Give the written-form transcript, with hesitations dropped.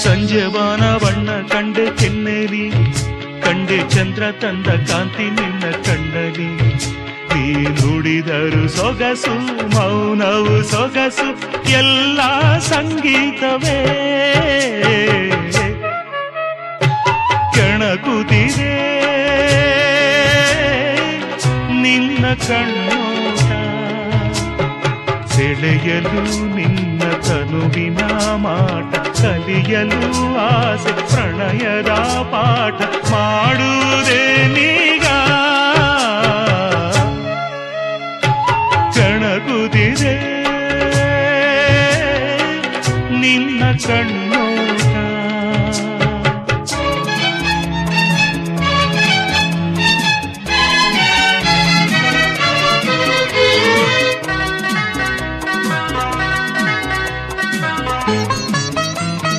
ಸಂಜೆವಾನ ಬಣ್ಣ ಕಂಡೆ ಕೆನ್ನೆಲಿ, ಕಂಡೆ ಚಂದ್ರ ತಂದ ಕಾಂತಿ ನಿನ್ನ ಕಣ್ಣಲಿ. ನೀ ನುಡಿದರು ಸೊಗಸು, ಮೌನವು ಸೊಗಸು, ಎಲ್ಲ ಸಂಗೀತವೇ. ಕೆಣಕುತ್ತಿದೆ ನಿನ್ನ ಕಣ್ಣೋಟ, ಸೆಳೆಯಲು ನಿನ್ನ ತನುವಿನ ಮಾಟ, ಕಲಿಯಲು ಆಸೆ ಪ್ರಣಯದ ಪಾಠ ಮಾಡುವುದೇ ನೀಗ. ಕೆಣಕುತ್ತಿದೆ ನಿನ್ನ ಕಣ್ಣೋಟ.